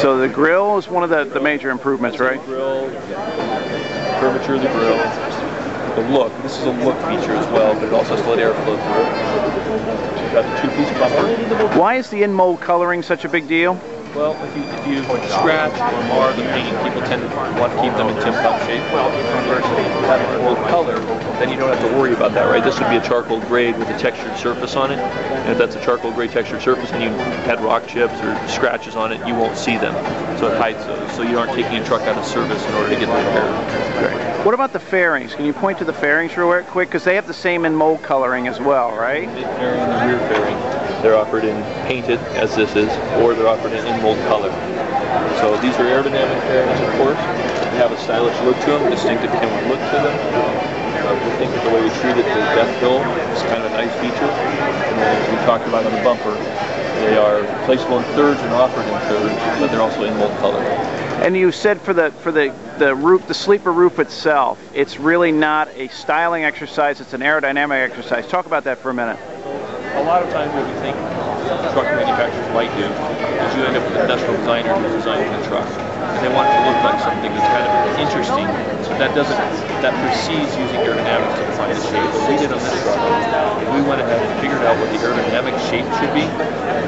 So the grill is one of the major improvements, right? The grill, curvature of the grill, the look. This is a look feature as well, but it also has to let airflow through. You've got the two-piece bumper. Why is the in-mold coloring such a big deal? Well, if you scratch or mar the paint, people tend to want to keep them in Tim Cup shape. Versus if you have an old color, then you don't have to worry about that, right? This would be a charcoal grade with a textured surface on it. And if that's a charcoal grade textured surface and you had rock chips or scratches on it, you won't see them. So it hides those. So you aren't taking a truck out of service in order to get the repair. Great. What about the fairings? Can you point to the fairings real quick? Because they have the same in-mold coloring as well, right? The fairing and the rear fairing, they're offered in painted, as this is, or they're offered in in-mold color. So these are aerodynamic fairings, of course. They have a stylish look to them, distinctive Kenworth look to them. We think that the way we treat it, the death bill, is kind of a nice feature. And then, as we talked about on the bumper, they are placeable in thirds and offered in thirds, but they're also in mold color. And you said for the roof, the sleeper roof itself, it's really not a styling exercise; it's an aerodynamic exercise. Talk about that for a minute. A lot of times, what we think truck manufacturers might do is you end up with an industrial designer who's designing the truck, and they want it to look like something that's kind of interesting. So that precedes using aerodynamics to define the shape. What we did on this truck, we went ahead and figured out what the aerodynamic shape should be,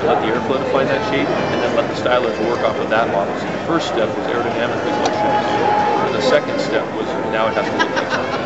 let the airflow define that shape, and then let the stylers work off of that model. So the first step was aerodynamically what it should be, and the second step was now it has to look like something.